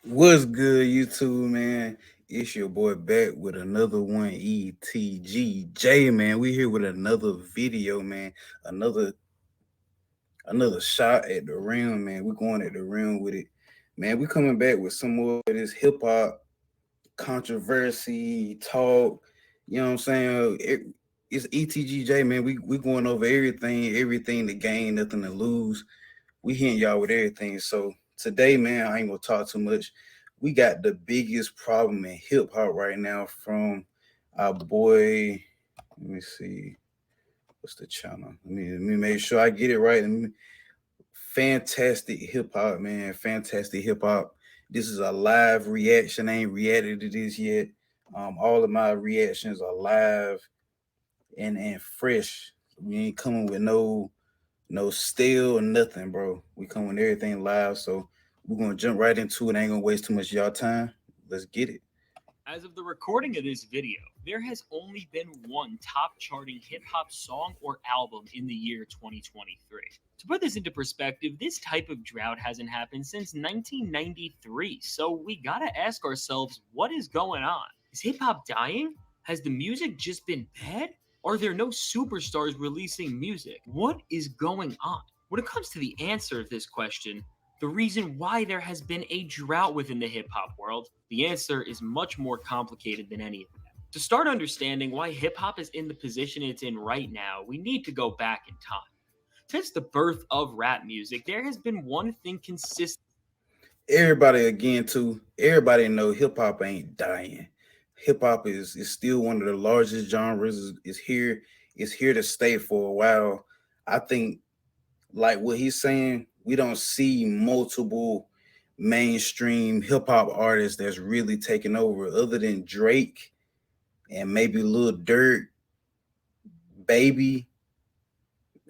What's good, YouTube, man? It's your boy back with another one, ETGJ, man. We here with another video, man. Another another shot at the rim, man. We're going at the rim with it, man. We coming back with some more of this hip hop controversy talk. You know what I'm saying? It's ETGJ, man. We going over everything to gain, nothing to lose. We hitting y'all with everything. So today, man, I ain't gonna talk too much. We got the biggest problem in hip hop right now from our boy. Let me see, what's the channel? Let me make sure I get it right. Fantastic hip hop, man. Fantastic hip hop. This is a live reaction. I ain't reacted to this yet. All of my reactions are live and fresh. We ain't coming with no stale or nothing, bro. We come with everything live, so we're gonna jump right into it. I ain't gonna waste too much of y'all time. Let's get it. As of the recording of this video, there has only been one top charting hip hop song or album in the year 2023. To put this into perspective, this type of drought hasn't happened since 1993, so we gotta ask ourselves what is going on? Is hip hop dying? Has the music just been bad? Are there no superstars releasing music? What is going on? When it comes to the answer of this question, the reason why there has been a drought within the hip hop world, the answer is much more complicated than any of that. To start understanding why hip hop is in the position it's in right now, we need to go back in time. Since the birth of rap music, there has been one thing consistent. Everybody again too. Everybody know hip hop ain't dying. Hip hop is still one of the largest genres. Is here. It's here to stay for a while. I think like what he's saying. We don't see multiple mainstream hip hop artists that's really taking over, other than Drake and maybe Lil Durk, Baby.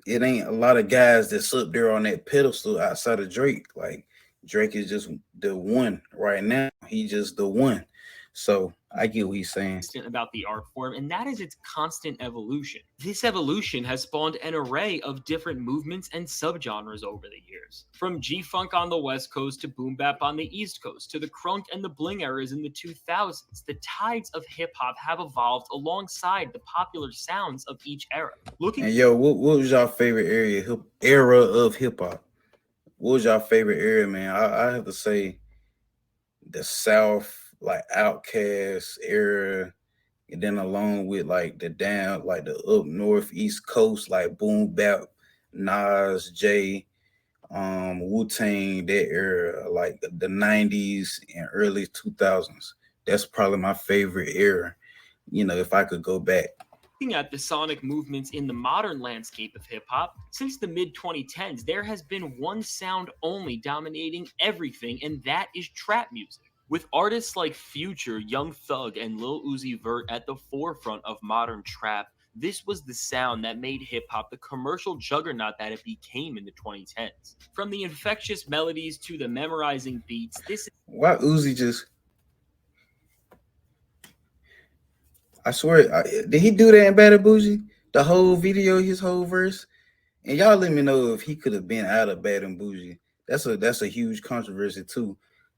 It ain't a lot of guys that's up there on that pedestal outside of Drake. Like Drake is just the one right now. He just the one. So I get what he's saying. About the art form, and that is its constant evolution. This evolution has spawned an array of different movements and subgenres over the years. From G-Funk on the West Coast to Boom Bap on the East Coast to the crunk and the bling eras in the 2000s, the tides of hip-hop have evolved alongside the popular sounds of each era. Looking And yo, what was your favorite era of hip hop? What was your favorite era, man? I have to say the South, like Outkast era, and then along with like the down, like the up north, East Coast, like Boom Bap, Nas, Jay, Wu Tang, that era, like the '90s and early 2000s. That's probably my favorite era. You know, if I could go back. at the sonic movements in the modern landscape of hip hop, since the mid 2010s, there has been one sound only dominating everything, and that is trap music. With artists like Future, Young Thug, and Lil Uzi Vert at the forefront of modern trap, this was the sound that made hip hop the commercial juggernaut that it became in the 2010s. From the infectious melodies to the memorizing beats, this Why Uzi just? I swear, did he do that in Bad and Bougie? The whole video, his whole verse. And y'all let me know if he could have been out of Bad and Bougie. That's a huge controversy too.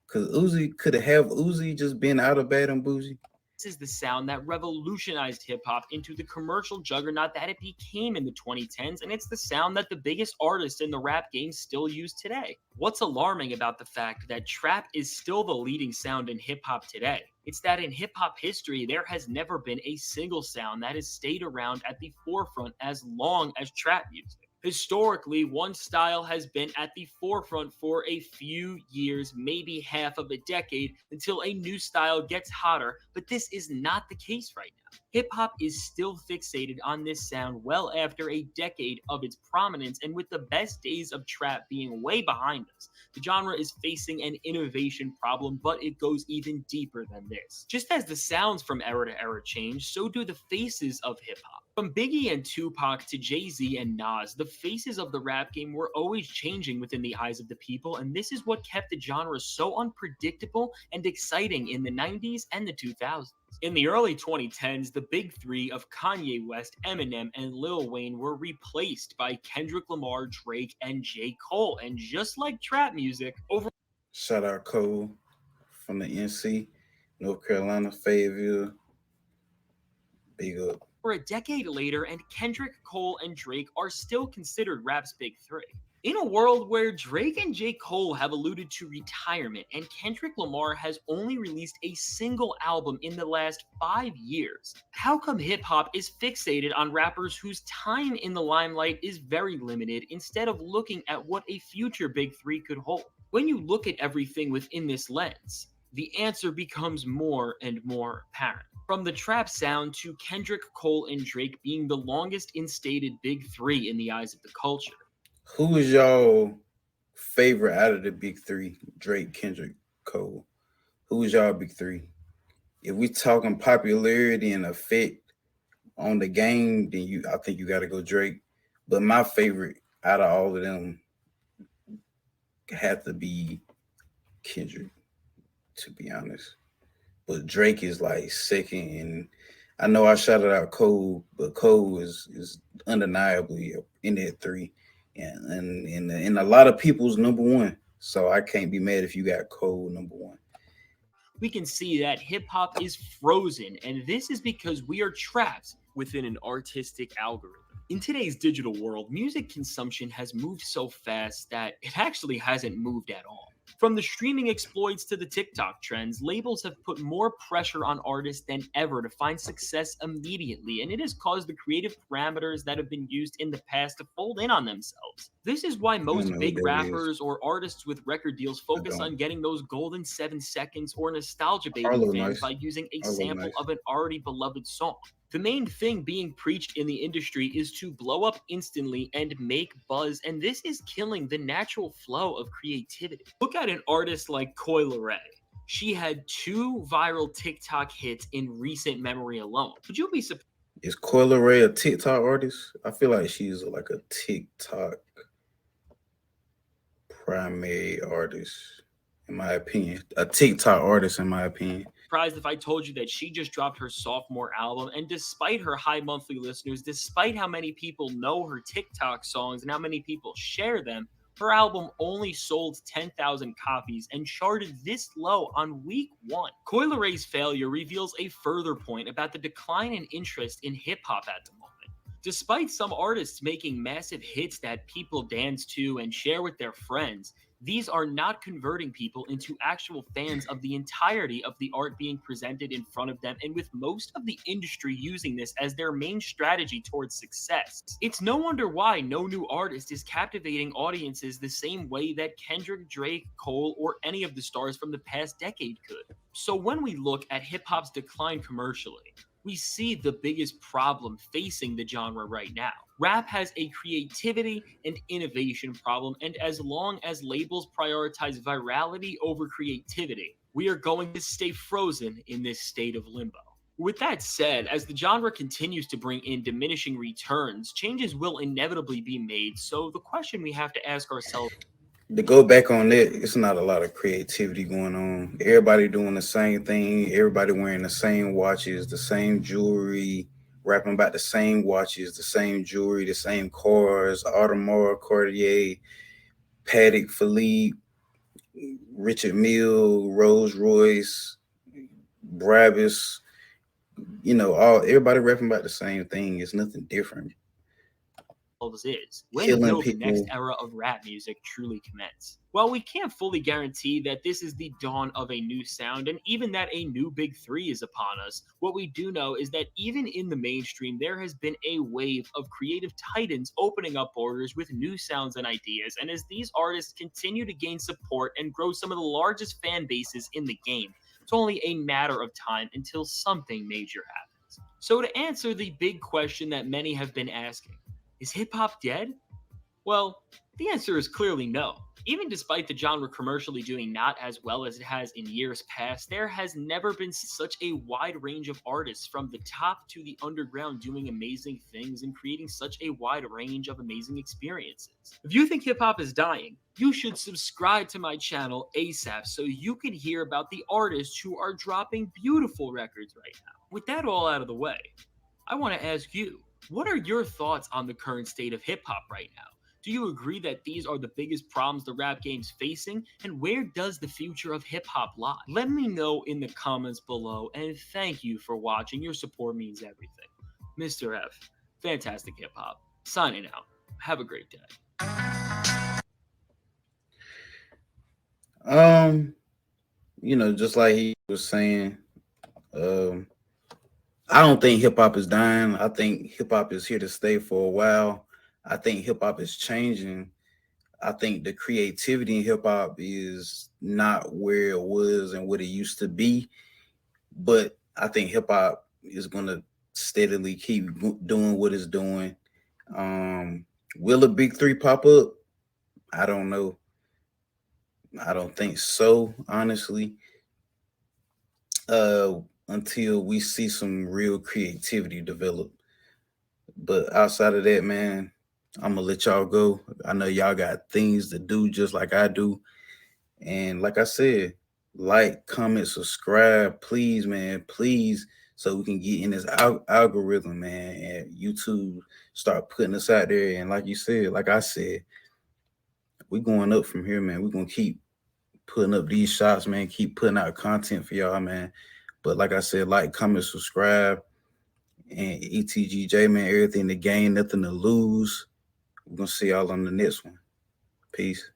Cause Uzi could have Uzi just been out of Bad and Bougie. is the sound that revolutionized hip hop into the commercial juggernaut that it became in the 2010s, and it's the sound that the biggest artists in the rap game still use today. What's alarming about the fact that trap is still the leading sound in hip hop today? It's that in hip hop history, there has never been a single sound that has stayed around at the forefront as long as trap music. Historically, one style has been at the forefront for a few years, maybe half of a decade, until a new style gets hotter, but this is not the case right now. Hip hop is still fixated on this sound well after a decade of its prominence, and with the best days of trap being way behind us, the genre is facing an innovation problem, but it goes even deeper than this. Just as the sounds from era to era change, so do the faces of hip hop. From Biggie and Tupac to Jay-Z and Nas, the faces of the rap game were always changing within the eyes of the people, and this is what kept the genre so unpredictable and exciting in the 90s and the 2000s. In the early 2010s, the big three of Kanye West, Eminem, and Lil Wayne were replaced by Kendrick Lamar, Drake, and J. Cole. And just like trap music, over Shout out Cole. from the NC, North Carolina, Fayetteville. Big up. We're a decade later, and Kendrick, Cole, and Drake are still considered rap's big three. In a world where Drake and J. Cole have alluded to retirement and Kendrick Lamar has only released a single album in the last 5 years, how come hip hop is fixated on rappers whose time in the limelight is very limited instead of looking at what a future big three could hold? When you look at everything within this lens, the answer becomes more and more apparent. From the trap sound to Kendrick, Cole, and Drake being the longest instated big three in the eyes of the culture. Who is y'all favorite out of the big three? Drake, Kendrick, Cole. Who is y'all big three? If we talking popularity and effect on the game, then I think you got to go Drake. But my favorite out of all of them had to be Kendrick, to be honest. But Drake is like second, and I know I shouted out Cole, but Cole is undeniably in that three, and a lot of people's number one. So I can't be mad if you got Cole number one. We can see that hip hop is frozen, and this is because we are trapped within an artistic algorithm. In today's digital world, music consumption has moved so fast that it actually hasn't moved at all. From the streaming exploits to the TikTok trends, labels have put more pressure on artists than ever to find success immediately, and it has caused the creative parameters that have been used in the past to fold in on themselves. This is why I don't most know what big that is. rappers or artists with record deals I focus don't. on getting those golden 7 seconds or nostalgia baiting Harlow fans nice. by using a Harlow sample nice. of an already beloved song. The main thing being preached in the industry is to blow up instantly and make buzz, and this is killing the natural flow of creativity. Look at an artist like Coi Leray. She had two viral TikTok hits in recent memory alone. Would you be surprised? Is Coyle Ray a TikTok artist? I feel like she's like a TikTok primary artist, in my opinion. A TikTok artist, in my opinion. Surprised if I told you that she just dropped her sophomore album, and despite her high monthly listeners, despite how many people know her TikTok songs and how many people share them, her album only sold 10,000 copies and charted this low on week one. Coi Lerais' failure reveals a further point about the decline in interest in hip hop at the moment. Despite some artists making massive hits that people dance to and share with their friends, these are not converting people into actual fans of the entirety of the art being presented in front of them, and with most of the industry using this as their main strategy towards success. It's no wonder why no new artist is captivating audiences the same way that Kendrick, Drake, Cole, or any of the stars from the past decade could. So when we look at hip hop's decline commercially, we see the biggest problem facing the genre right now. Rap has a creativity and innovation problem, and as long as labels prioritize virality over creativity, we are going to stay frozen in this state of limbo. With that said, as the genre continues to bring in diminishing returns, changes will inevitably be made. So the question we have to ask ourselves, To go back on that, it's not a lot of creativity going on. Everybody doing the same thing. Everybody wearing the same watches, the same jewelry, rapping about the same watches, the same jewelry, the same cars, Audemars, Cartier, Patek Philippe, Richard Mille, Rolls Royce, Brabus. All everybody rapping about the same thing. It's nothing different. is when Killing will the next people. era of rap music truly commence? Well, we can't fully guarantee that this is the dawn of a new sound, and even that a new big three is upon us. What we do know is that even in the mainstream, there has been a wave of creative titans opening up borders with new sounds and ideas, and as these artists continue to gain support and grow some of the largest fan bases in the game, it's only a matter of time until something major happens. So, to answer the big question that many have been asking, is hip hop dead? Well, the answer is clearly no. Even despite the genre commercially doing not as well as it has in years past, there has never been such a wide range of artists from the top to the underground doing amazing things and creating such a wide range of amazing experiences. If you think hip hop is dying, you should subscribe to my channel ASAP so you can hear about the artists who are dropping beautiful records right now. With that all out of the way, I want to ask you, what are your thoughts on the current state of hip hop right now? Do you agree that these are the biggest problems the rap game's facing? And where does the future of hip hop lie? Let me know in the comments below, and thank you for watching. Your support means everything. Mr. F, Fantastic Hip Hop, signing out. Have a great day. Um, just like he was saying, um, I don't think hip hop is dying. I think hip hop is here to stay for a while. I think hip hop is changing. I think the creativity in hip hop is not where it was and what it used to be. But I think hip hop is gonna steadily keep doing what it's doing. Um, will a big three pop up? I don't know. I don't think so, honestly. Uh, until we see some real creativity develop. But outside of that, man, I'm gonna let y'all go. I know y'all got things to do just like I do. And like I said, like, comment, subscribe, please, man, please, so we can get in this algorithm, man, and YouTube start putting us out there. And like you said, like I said, we going up from here, man. We're gonna keep putting up these shots, man, keep putting out content for y'all, man. But like I said, like, comment, subscribe, and ETGJ, man, everything to gain, nothing to lose. We're gonna see y'all on the next one. Peace.